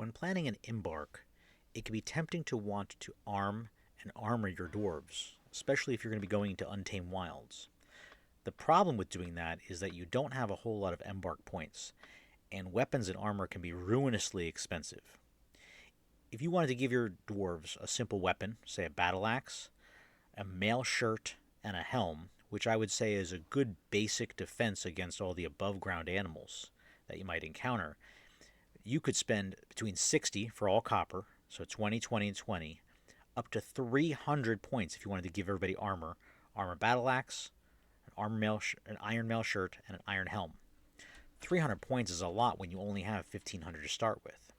When planning an embark, it can be tempting to want to arm and armor your dwarves, especially if you're going to be going into untamed wilds. The problem with doing that is that you don't have a whole lot of embark points, and weapons and armor can be ruinously expensive. If you wanted to give your dwarves a simple weapon, say a battle axe, a mail shirt, and a helm, which I would say is a good basic defense against all the above ground animals that you might encounter, you could spend between 60 for all copper, so 20, 20, and 20, up to 300 points if you wanted to give everybody armor battle axe, an iron mail shirt, and an iron helm. 300 points is a lot when you only have 1500 to start with.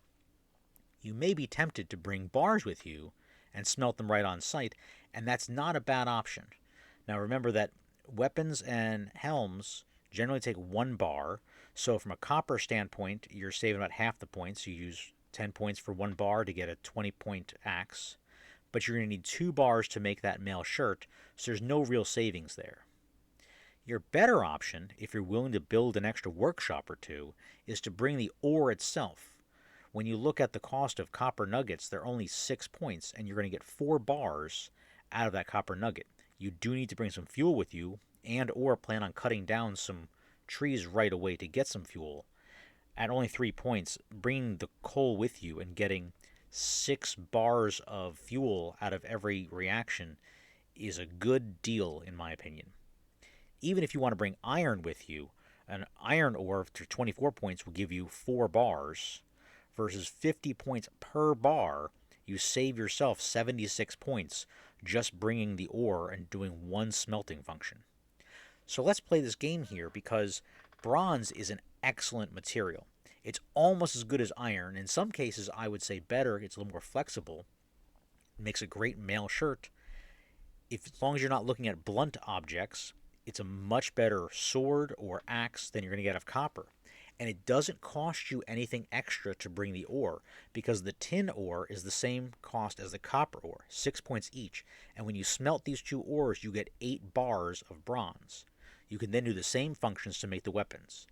You may be tempted to bring bars with you and smelt them right on site, and that's not a bad option. Now remember that weapons and helms generally take 1 bar, so from a copper standpoint, you're saving about half the points. You use 10 points for 1 bar to get a 20-point axe, but you're going to need 2 bars to make that mail shirt, so there's no real savings there. Your better option, if you're willing to build an extra workshop or two, is to bring the ore itself. When you look at the cost of copper nuggets, they're only 6 points, and you're going to get 4 bars out of that copper nugget. You do need to bring some fuel with you, and or plan on cutting down some trees right away to get some fuel. At only 3 points, bringing the coal with you and getting 6 bars of fuel out of every reaction is a good deal, in my opinion. Even if you want to bring iron with you, an iron ore for 24 points will give you 4 bars, versus 50 points per bar. You save yourself 76 points just bringing the ore and doing 1 smelting function. So let's play this game here, because bronze is an excellent material. It's almost as good as iron. In some cases, I would say better. It's a little more flexible. It makes a great mail shirt. As long as you're not looking at blunt objects, it's a much better sword or axe than you're going to get out of copper. And it doesn't cost you anything extra to bring the ore, because the tin ore is the same cost as the copper ore, 6 points each. And when you smelt these 2 ores, you get 8 bars of bronze. You can then do the same functions to make the weapons.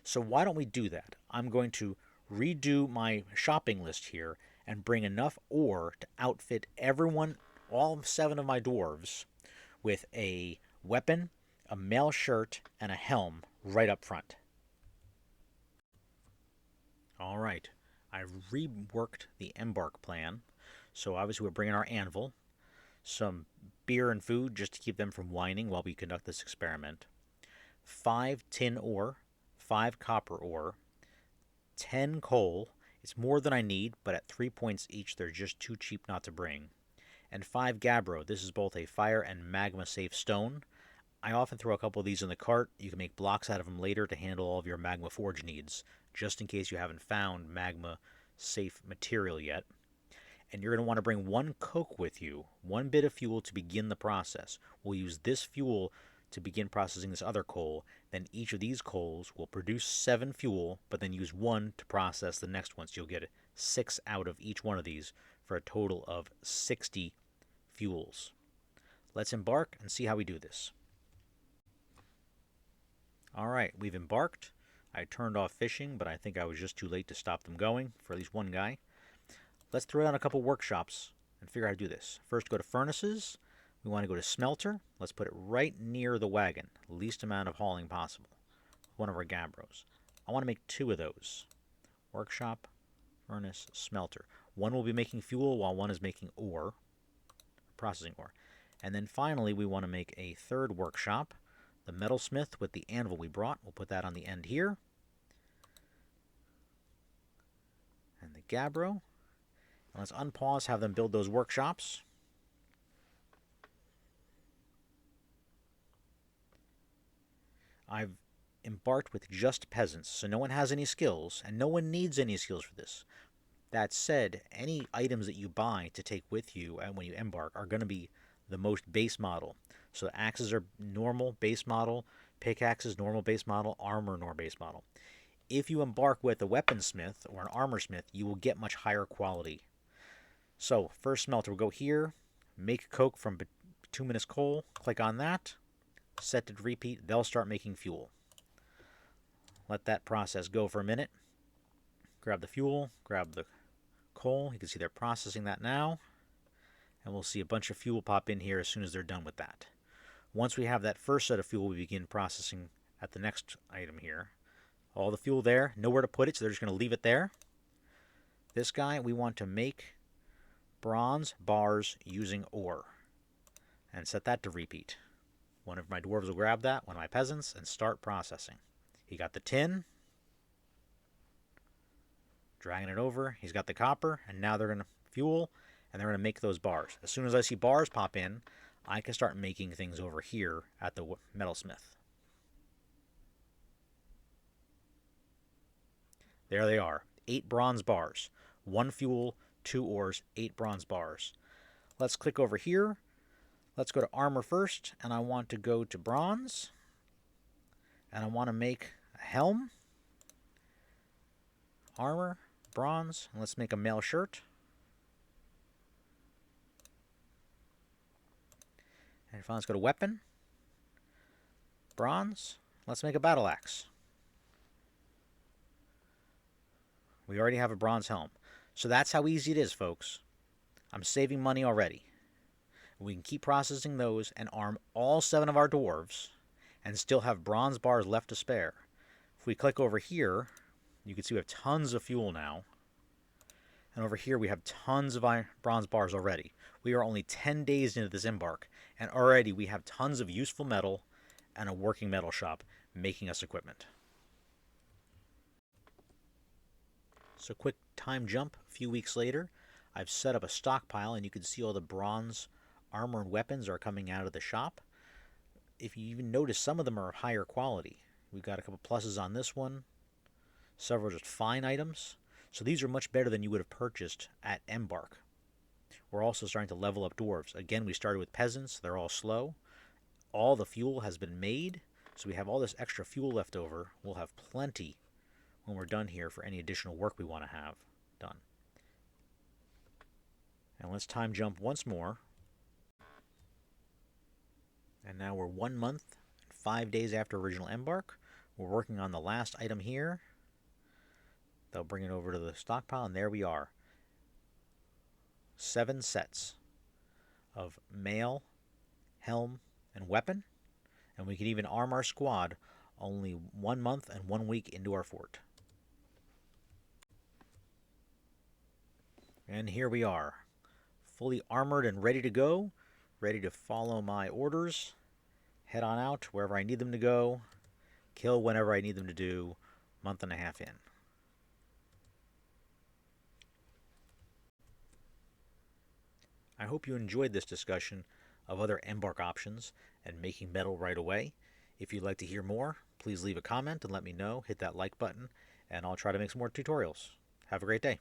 So why don't we do that? I'm going to redo my shopping list here and bring enough ore to outfit everyone, all 7 of my dwarves, with a weapon, a mail shirt, and a helm right up front. Alright, I've reworked the Embark plan. So obviously we're bringing our anvil, some beer and food just to keep them from whining while we conduct this experiment, 5 tin ore, 5 copper ore, 10 coal. It's more than I need, but at 3 points each they're just too cheap not to bring, and 5 gabbro. This is both a fire and magma safe stone. I often throw a couple of these in the cart. You can make blocks out of them later to handle all of your magma forge needs, just in case you haven't found magma safe material yet. And you're going to want to bring 1 coke with you, 1 bit of fuel to begin the process. We'll use this fuel to begin processing this other coal. Then each of these coals will produce 7 fuel, but then use 1 to process the next one. So you'll get 6 out of each one of these for a total of 60 fuels. Let's embark and see how we do this. Alright, we've embarked. I turned off fishing, but I think I was just too late to stop them going, for at least one guy. Let's throw down a couple workshops and figure out how to do this. First, go to furnaces. We want to go to smelter. Let's put it right near the wagon. Least amount of hauling possible. One of our gabbros. I want to make 2 of those. Workshop, furnace, smelter. One will be making fuel while one is making ore, processing ore. And then finally, we want to make a 3rd workshop. The metalsmith with the anvil we brought. We'll put that on the end here. And the gabbro. And let's unpause, have them build those workshops. I've embarked with just peasants, so no one has any skills, and no one needs any skills for this. That said, any items that you buy to take with you when you embark are going to be the most base model. So the axes are normal base model, pickaxes normal base model, armor normal base model. If you embark with a weaponsmith or an armorsmith, you will get much higher quality. So first smelter, we'll go here, make coke from bituminous coal, click on that, set to repeat, they'll start making fuel. Let that process go for a minute. Grab the fuel, grab the coal. You can see they're processing that now. And we'll see a bunch of fuel pop in here as soon as they're done with that. Once we have that first set of fuel, we begin processing at the next item here. All the fuel there, nowhere to put it, so they're just going to leave it there. This guy, we want to make bronze bars using ore. And set that to repeat. One of my dwarves will grab that, one of my peasants, and start processing. He got the tin. Dragging it over. He's got the copper, and now they're going to fuel, and they're going to make those bars. As soon as I see bars pop in, I can start making things over here at the metalsmith. There they are. 8 bronze bars. 1 fuel, 2 ores, 8 bronze bars. Let's click over here. Let's go to armor first, and I want to go to bronze. And I want to make a helm. Armor, bronze, and let's make a mail shirt. And finally, let's go to weapon. Bronze. Let's make a battle axe. We already have a bronze helm. So that's how easy it is, folks. I'm saving money already. We can keep processing those and arm all 7 of our dwarves and still have bronze bars left to spare. If we click over here, you can see we have tons of fuel now. And over here we have tons of bronze bars already. We are only 10 days into this embark, and already we have tons of useful metal and a working metal shop making us equipment. So quick time jump, a few weeks later, I've set up a stockpile, and you can see all the bronze armor and weapons are coming out of the shop. If you even notice, some of them are of higher quality. We've got a couple pluses on this one, several just fine items. So these are much better than you would have purchased at Embark. We're also starting to level up dwarves. Again, we started with peasants. They're all slow. All the fuel has been made, so we have all this extra fuel left over. We'll have plenty when we're done here for any additional work we want to have done. And let's time jump once more. And now we're 1 month and 5 days after original Embark. We're working on the last item here. They'll bring it over to the stockpile, and there we are. 7 sets of mail, helm, and weapon. And we can even arm our squad only 1 month and 1 week into our fort. And here we are, fully armored and ready to go, ready to follow my orders, head on out wherever I need them to go, kill whenever I need them to do, month and a half in. I hope you enjoyed this discussion of other Embark options and making metal right away. If you'd like to hear more, please leave a comment and let me know. Hit that like button, and I'll try to make some more tutorials. Have a great day.